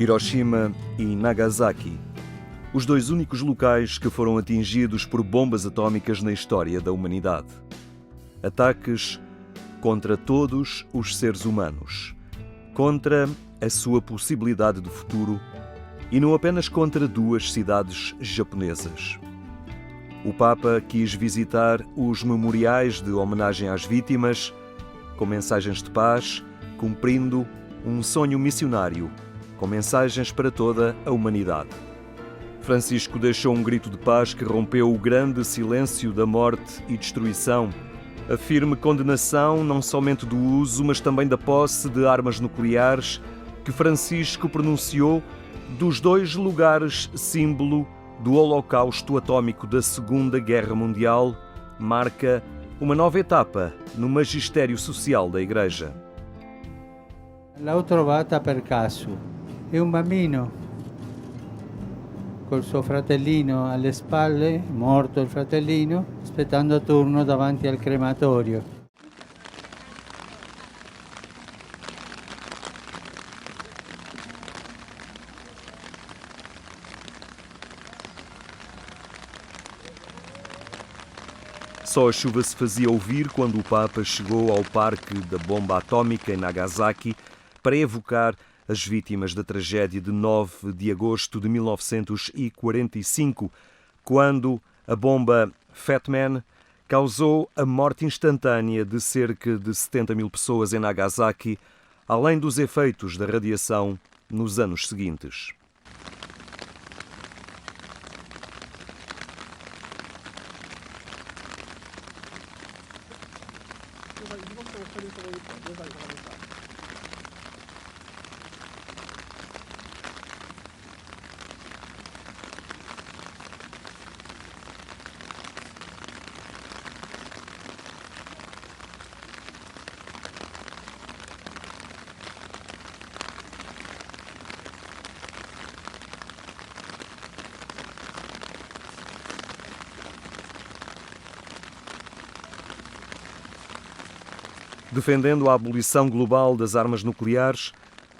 Hiroshima e Nagasaki, os dois únicos locais que foram atingidos por bombas atómicas na história da humanidade. Ataques contra todos os seres humanos, contra a sua possibilidade de futuro e não apenas contra duas cidades japonesas. O Papa quis visitar os memoriais de homenagem às vítimas, com mensagens de paz, cumprindo um sonho missionário, com mensagens para toda a humanidade. Francisco deixou um grito de paz que rompeu o grande silêncio da morte e destruição, a firme condenação não somente do uso, mas também da posse de armas nucleares que Francisco pronunciou dos dois lugares símbolo do Holocausto Atómico da Segunda Guerra Mundial, marca uma nova etapa no magistério social da Igreja. L'ho trovata per caso. È un bambino col suo fratellino alle spalle, morto il fratellino, aspettando turno davanti al crematorio. Só a chuva se fazia ouvir quando o Papa chegou ao parque da bomba atómica em Nagasaki para evocar as vítimas da tragédia de 9 de agosto de 1945, quando a bomba Fat Man causou a morte instantânea de cerca de 70 mil pessoas em Nagasaki, além dos efeitos da radiação nos anos seguintes. Defendendo a abolição global das armas nucleares,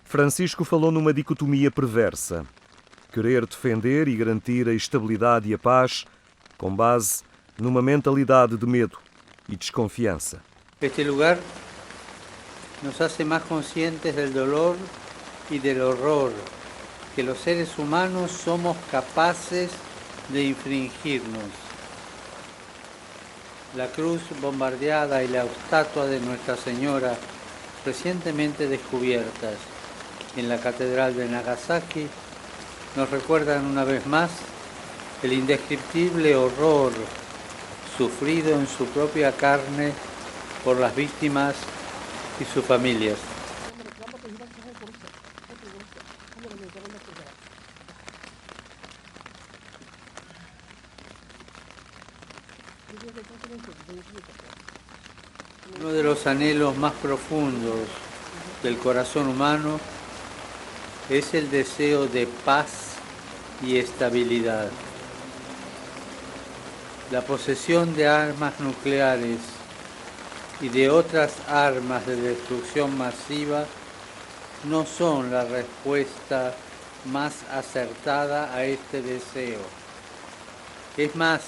Francisco falou numa dicotomia perversa: querer defender e garantir a estabilidade e a paz com base numa mentalidade de medo e desconfiança. Este lugar nos hace más conscientes del dolor y del horror que los seres humanos somos capaces de infringirnos. La cruz bombardeada y la estatua de Nuestra Señora recientemente descubiertas en la Catedral de Nagasaki nos recuerdan una vez más el indescriptible horror sufrido en su propia carne por las víctimas y sus familias. Uno de los anhelos más profundos del corazón humano es el deseo de paz y estabilidad. La posesión de armas nucleares y de otras armas de destrucción masiva no son la respuesta más acertada a este deseo. Es más,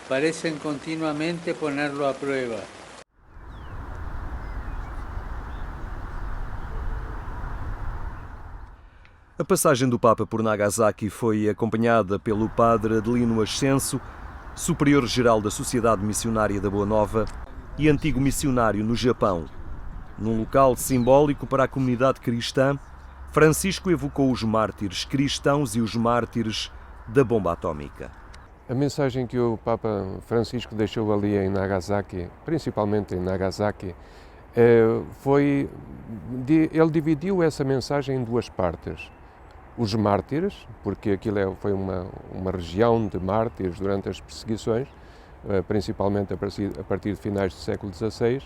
parecen continuamente ponerlo a prueba. A passagem do Papa por Nagasaki foi acompanhada pelo padre Adelino Ascenso, superior-geral da Sociedade Missionária da Boa Nova e antigo missionário no Japão. Num local simbólico para a comunidade cristã, Francisco evocou os mártires cristãos e os mártires da bomba atómica. A mensagem que o Papa Francisco deixou ali em Nagasaki, principalmente em Nagasaki, ele dividiu essa mensagem em duas partes. Os mártires, porque aquilo foi uma região de mártires durante as perseguições, principalmente a partir de finais do século XVI,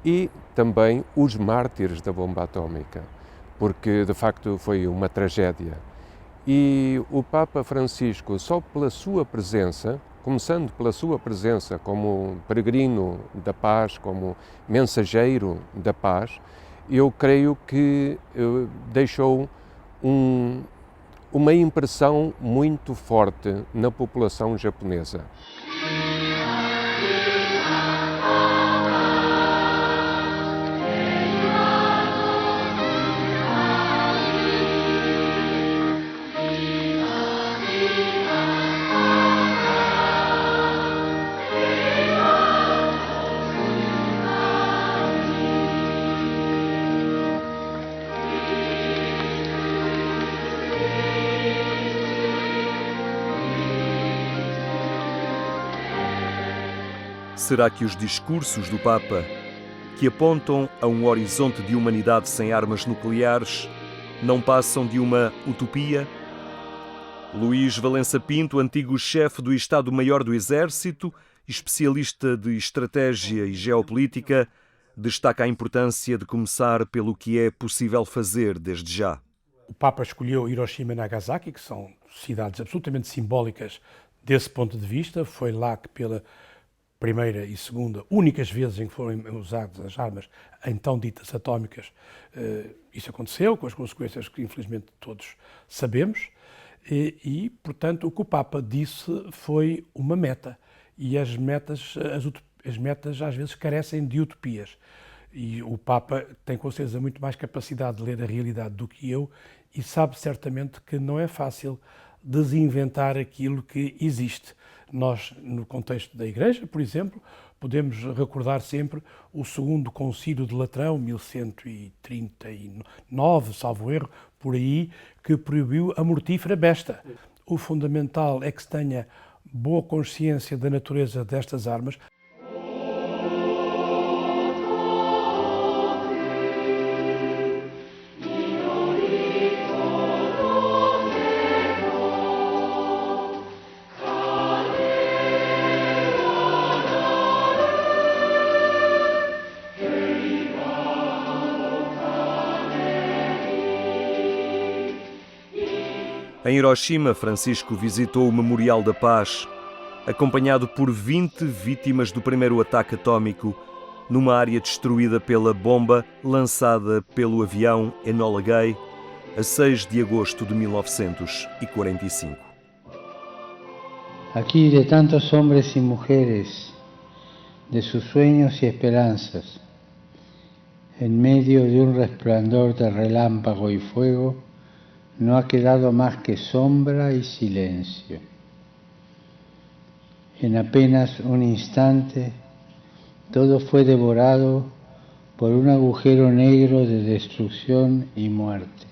e também os mártires da bomba atómica, porque de facto foi uma tragédia. E o Papa Francisco, só pela sua presença, começando pela sua presença como peregrino da paz, como mensageiro da paz, eu creio que deixou uma impressão muito forte na população japonesa. Será que os discursos do Papa, que apontam a um horizonte de humanidade sem armas nucleares, não passam de uma utopia? Luís Valença Pinto, antigo chefe do Estado-Maior do Exército, especialista de estratégia e geopolítica, destaca a importância de começar pelo que é possível fazer desde já. O Papa escolheu Hiroshima e Nagasaki, que são cidades absolutamente simbólicas desse ponto de vista. Foi lá que pela primeira e segunda, únicas vezes em que foram usadas as armas então ditas atómicas, isso aconteceu, com as consequências que infelizmente todos sabemos, e portanto o que o Papa disse foi uma meta, e as metas às vezes carecem de utopias, e o Papa tem com certeza muito mais capacidade de ler a realidade do que eu, e sabe certamente que não é fácil desinventar aquilo que existe. Nós, no contexto da Igreja, por exemplo, podemos recordar sempre o segundo Concílio de Latrão, 1139, salvo erro, por aí, que proibiu a mortífera besta. O fundamental é que se tenha boa consciência da natureza destas armas. Em Hiroshima, Francisco visitou o Memorial da Paz, acompanhado por 20 vítimas do primeiro ataque atómico numa área destruída pela bomba lançada pelo avião Enola Gay a 6 de agosto de 1945. Aquí de tantos hombres y mujeres, de sus sueños y esperanzas, en medio de un resplandor de relámpago y fuego, no ha quedado más que sombra y silencio. En apenas un instante, todo fue devorado por un agujero negro de destrucción y muerte.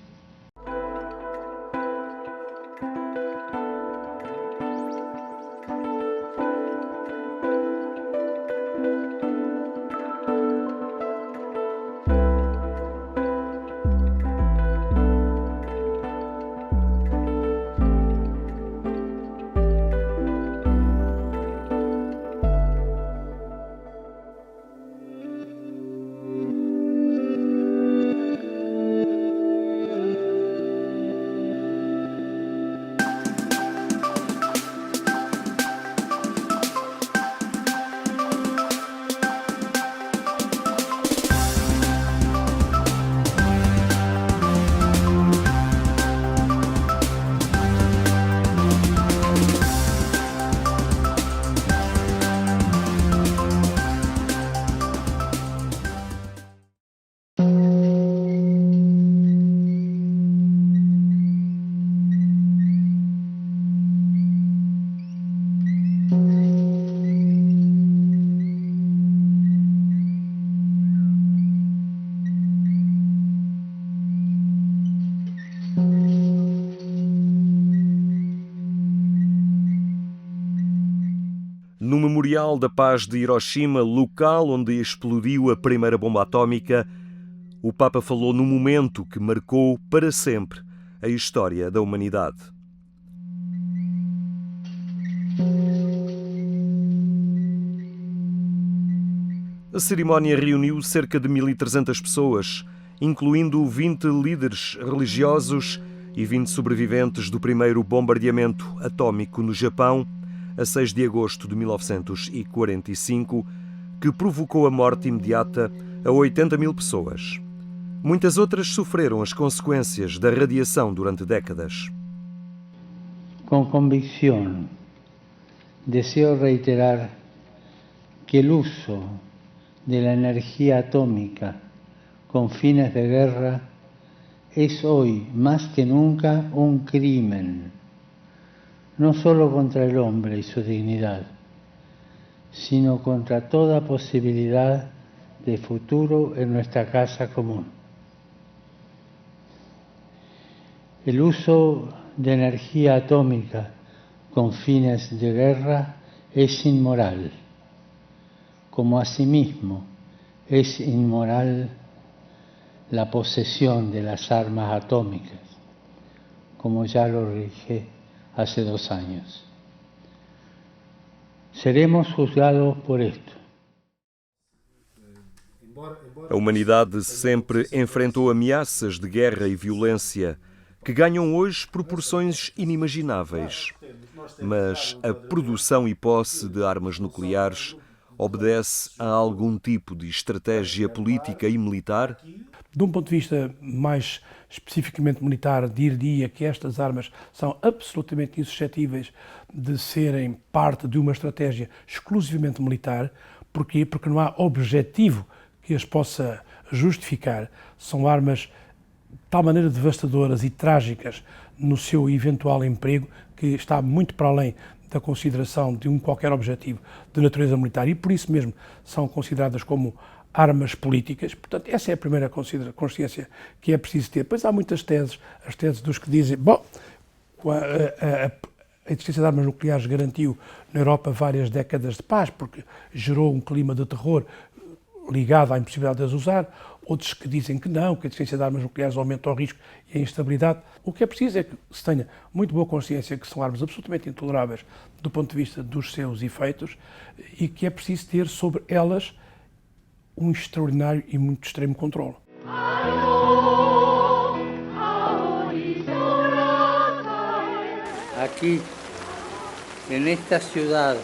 No Memorial da Paz de Hiroshima, local onde explodiu a primeira bomba atómica, o Papa falou no momento que marcou para sempre a história da humanidade. A cerimónia reuniu cerca de 1.300 pessoas, incluindo 20 líderes religiosos e 20 sobreviventes do primeiro bombardeamento atómico no Japão, a 6 de agosto de 1945, que provocou a morte imediata a 80.000 pessoas. Muitas outras sofreram as consequências da radiação durante décadas. Con convicción, deseo reiterar que el uso de la energía atómica con fines de guerra es hoy más que nunca un crimen, no solo contra el hombre y su dignidad, sino contra toda posibilidad de futuro en nuestra casa común. El uso de energía atómica con fines de guerra es inmoral, como asimismo es inmoral la posesión de las armas atómicas, como ya lo dije hace 2 años. Seremos juzgados por esto. A humanidade sempre enfrentou ameaças de guerra e violência que ganham hoje proporções inimagináveis. Mas a produção e posse de armas nucleares obedece a algum tipo de estratégia política e militar? De um ponto de vista mais especificamente militar, dir-lhe que estas armas são absolutamente insuscetíveis de serem parte de uma estratégia exclusivamente militar. Porquê? Porque não há objetivo que as possa justificar. São armas de tal maneira devastadoras e trágicas no seu eventual emprego que está muito para além da consideração de qualquer objetivo de natureza militar e por isso mesmo são consideradas como armas políticas. Portanto, essa é a primeira consciência que é preciso ter. Depois há muitas teses, as teses dos que dizem, bom, a existência de armas nucleares garantiu na Europa várias décadas de paz, porque gerou um clima de terror ligado à impossibilidade de as usar. Outros que dizem que não, que a existência de armas nucleares aumenta o risco e a instabilidade. O que é preciso é que se tenha muito boa consciência que são armas absolutamente intoleráveis do ponto de vista dos seus efeitos e que é preciso ter sobre elas um extraordinário e muito extremo controle. Aquí, en esta ciudad,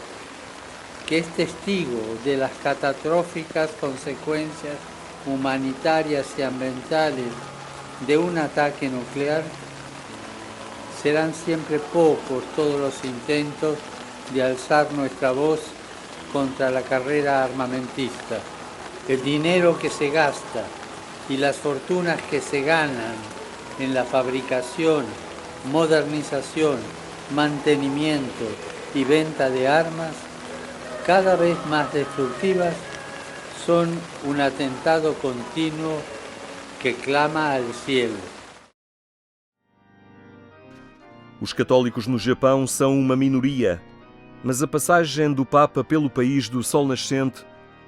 que es testigo de las catastróficas consecuencias humanitarias y ambientales de un ataque nuclear, serán siempre pocos todos los intentos de alzar nuestra voz contra la carrera armamentista. El dinero que se gasta y las fortunas que se ganan en la fabricación, modernización, mantenimiento y venta de armas, cada vez más destructivas, son un atentado continuo que clama al cielo. Os católicos no Japão são uma minoria, mas a passagem do Papa pelo país do Sol Nascente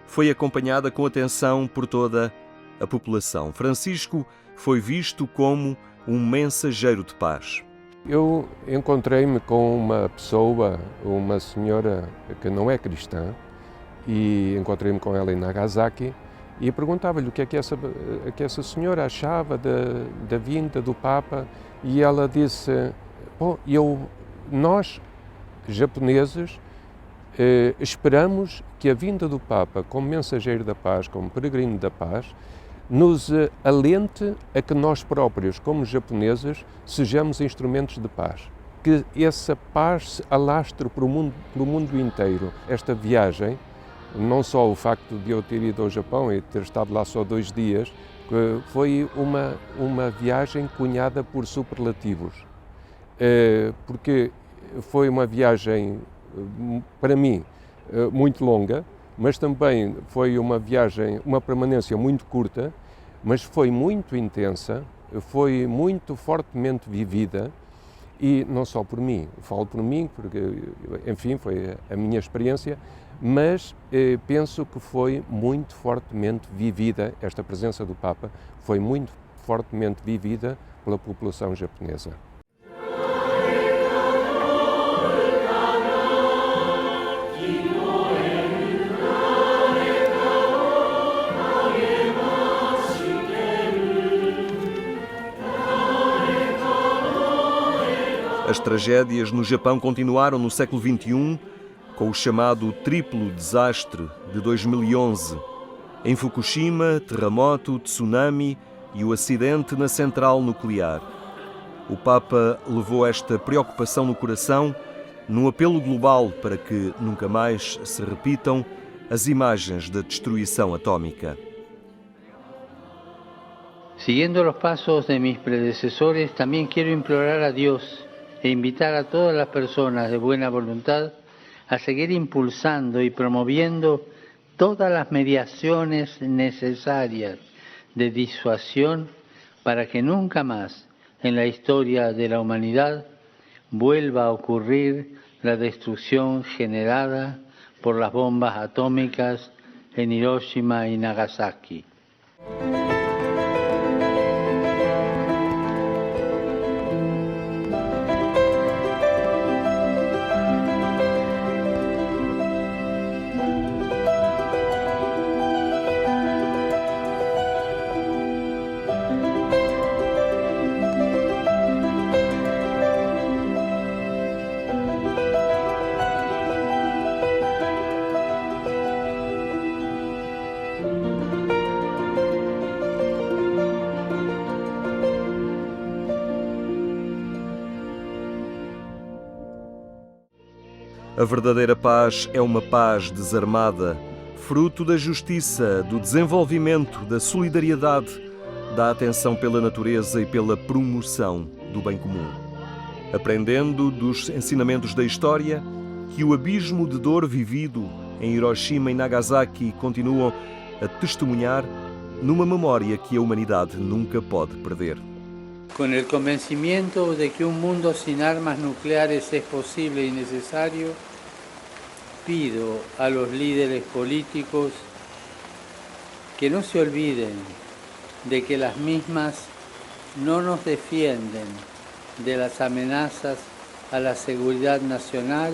foi acompanhada com atenção por toda a população. Francisco foi visto como um mensageiro de paz. Eu encontrei-me com uma pessoa, uma senhora que não é cristã, e encontrei-me com ela em Nagasaki e perguntava-lhe o que é que essa senhora achava da vinda do Papa e ela disse, bom, nós, japoneses, esperamos que a vinda do Papa como mensageiro da paz, como peregrino da paz, nos alente a que nós próprios, como japoneses, sejamos instrumentos de paz. Que essa paz se alastre para o mundo inteiro. Esta viagem, não só o facto de eu ter ido ao Japão e ter estado lá só 2 dias, foi uma viagem cunhada por superlativos. Porque foi uma viagem, para mim, muito longa, mas também foi uma viagem, uma permanência muito curta, mas foi muito intensa, foi muito fortemente vivida e não só por mim, falo por mim, porque, enfim, foi a minha experiência, mas penso que foi muito fortemente vivida, esta presença do Papa foi muito fortemente vivida pela população japonesa. As tragédias no Japão continuaram no século XXI, com o chamado triplo desastre de 2011. Em Fukushima, terremoto, tsunami e o acidente na central nuclear. O Papa levou esta preocupação no coração num apelo global para que nunca mais se repitam as imagens da destruição atómica. Siguiendo los pasos de mis predecesores, también quiero implorar a Dios e invitar a todas las personas de buena voluntad a seguir impulsando y promoviendo todas las mediaciones necesarias de disuasión para que nunca más en la historia de la humanidad vuelva a ocurrir la destrucción generada por las bombas atómicas en Hiroshima y Nagasaki. A verdadeira paz é uma paz desarmada, fruto da justiça, do desenvolvimento, da solidariedade, da atenção pela natureza e pela promoção do bem comum. Aprendendo dos ensinamentos da história, que o abismo de dor vivido em Hiroshima e Nagasaki continuam a testemunhar numa memória que a humanidade nunca pode perder. Con el convencimiento de que un mundo sin armas nucleares es posible y necesario, pido a los líderes políticos que no se olviden de que las mismas no nos defienden de las amenazas a la seguridad nacional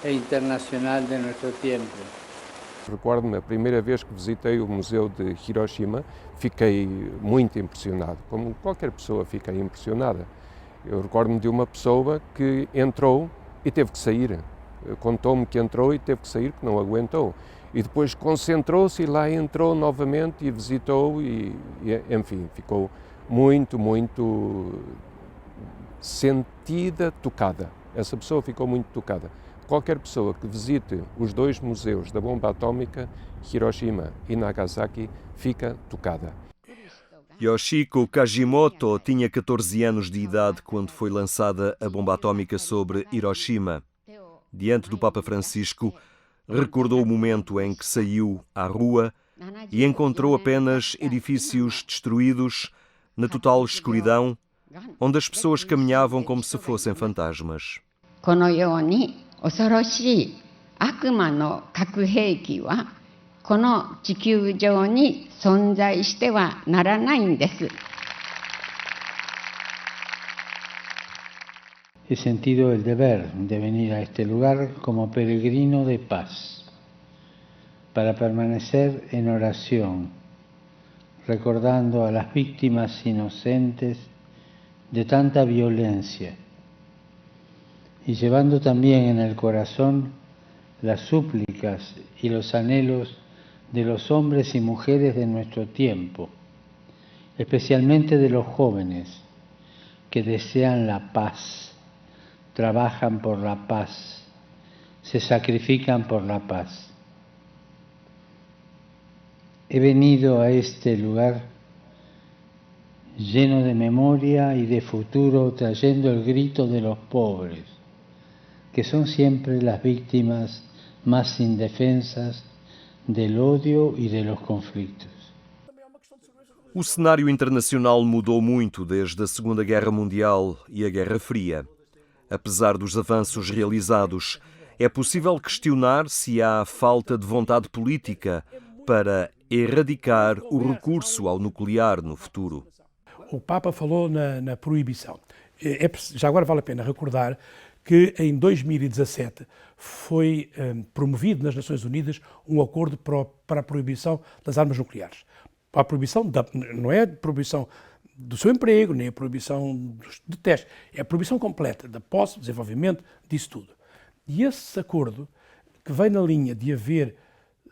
e internacional de nuestro tiempo. Recordo-me, a primeira vez que visitei o Museu de Hiroshima, fiquei muito impressionado, como qualquer pessoa fica impressionada. Eu recordo-me de uma pessoa que entrou e teve que sair. Contou-me que entrou e teve que sair, que não aguentou. E depois concentrou-se e lá entrou novamente e visitou e enfim, ficou muito sentida, tocada. Essa pessoa ficou muito tocada. Qualquer pessoa que visite os dois museus da bomba atómica, Hiroshima e Nagasaki, fica tocada. Yoshiko Kajimoto tinha 14 anos de idade quando foi lançada a bomba atómica sobre Hiroshima. Diante do Papa Francisco, recordou o momento em que saiu à rua e encontrou apenas edifícios destruídos, na total escuridão, onde as pessoas caminhavam como se fossem fantasmas. 恐ろしい悪魔の核兵器はこの地球上に存在してはならないんです。 He sentido el deber de venir a este lugar como peregrino de paz, para permanecer en oración, recordando a las víctimas inocentes de tanta violencia, y llevando también en el corazón las súplicas y los anhelos de los hombres y mujeres de nuestro tiempo, especialmente de los jóvenes que desean la paz, trabajan por la paz, se sacrifican por la paz. He venido a este lugar lleno de memoria y de futuro, trayendo el grito de los pobres, que son siempre las víctimas más indefensas del odio e de los conflitos. O cenário internacional mudou muito desde a Segunda Guerra Mundial e a Guerra Fria. Apesar dos avanços realizados, é possível questionar se há falta de vontade política para erradicar o recurso ao nuclear no futuro. O Papa falou na proibição. Já agora vale a pena recordar que em 2017 foi promovido nas Nações Unidas um acordo para a proibição das armas nucleares. A proibição não é a proibição do seu emprego, nem a proibição de testes, é a proibição completa da posse, desenvolvimento, disso tudo. E esse acordo, que vem na linha de haver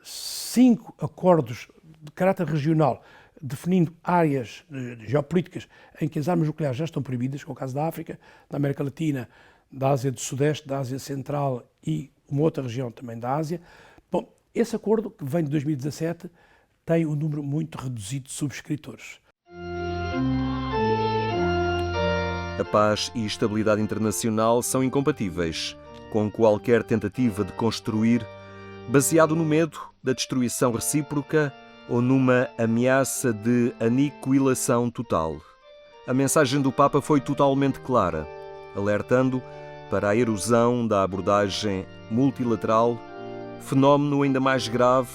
5 acordos de caráter regional definindo áreas geopolíticas em que as armas nucleares já estão proibidas, como é o caso da África, da América Latina, da Ásia do Sudeste, da Ásia Central e uma outra região também da Ásia. Bom, esse acordo, que vem de 2017, tem um número muito reduzido de subscritores. A paz e estabilidade internacional são incompatíveis com qualquer tentativa de construir baseado no medo da destruição recíproca ou numa ameaça de aniquilação total. A mensagem do Papa foi totalmente clara, alertando para a erosão da abordagem multilateral, fenómeno ainda mais grave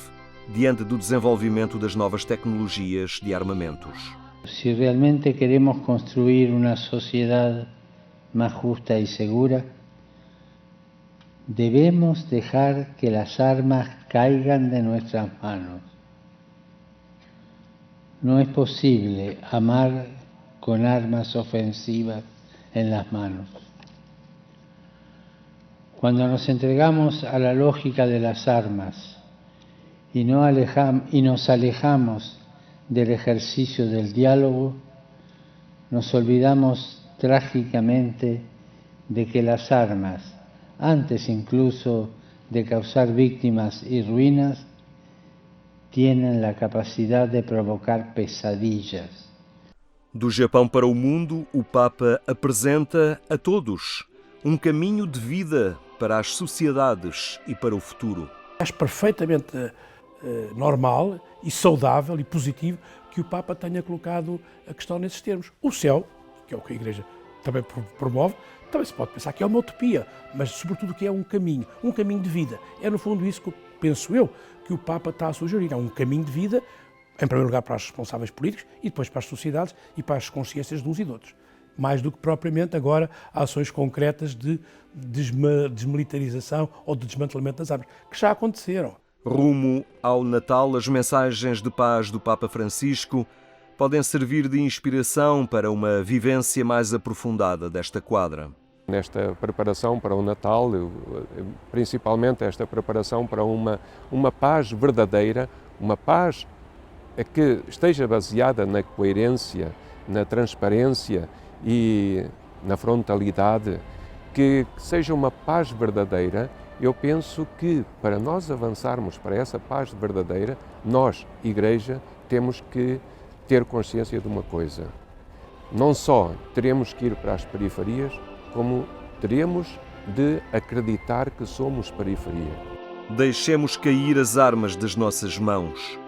diante do desenvolvimento das novas tecnologias de armamentos. Si realmente queremos construir una sociedad más justa y segura, debemos dejar que las armas caigan de nuestras manos. No es posible amar con armas ofensivas en las manos. Cuando nos entregamos a la lógica de las armas y nos alejamos del ejercicio del diálogo, nos olvidamos trágicamente de que las armas, antes incluso de causar víctimas y ruinas, tienen la capacidad de provocar pesadillas. Do Japão para o mundo, o Papa apresenta a todos um caminho de vida para as sociedades e para o futuro. Acho perfeitamente normal e saudável e positivo que o Papa tenha colocado a questão nesses termos. O céu, que é o que a Igreja também promove, também se pode pensar que é uma utopia, mas sobretudo que é um caminho de vida. É no fundo isso que penso eu que o Papa está a sugerir. É um caminho de vida, em primeiro lugar para os responsáveis políticos e depois para as sociedades e para as consciências de uns e de outros. Mais do que propriamente agora ações concretas de desmilitarização ou de desmantelamento das armas, que já aconteceram. Rumo ao Natal, as mensagens de paz do Papa Francisco podem servir de inspiração para uma vivência mais aprofundada desta quadra. Nesta preparação para o Natal, principalmente esta preparação para uma paz verdadeira, uma paz que esteja baseada na coerência, na transparência e na frontalidade, que seja uma paz verdadeira. Eu penso que para nós avançarmos para essa paz verdadeira, nós, Igreja, temos que ter consciência de uma coisa. Não só teremos que ir para as periferias, como teremos de acreditar que somos periferia. Deixemos cair as armas das nossas mãos.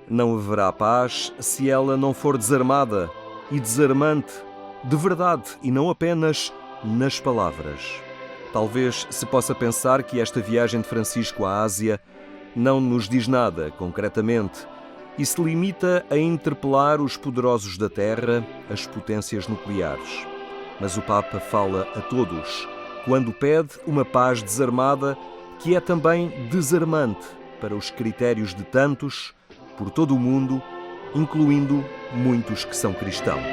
Não haverá paz se ela não for desarmada e desarmante, de verdade e não apenas nas palavras. Talvez se possa pensar que esta viagem de Francisco à Ásia não nos diz nada concretamente e se limita a interpelar os poderosos da Terra, as potências nucleares. Mas o Papa fala a todos quando pede uma paz desarmada que é também desarmante para os critérios de tantos por todo o mundo, incluindo muitos que são cristãos.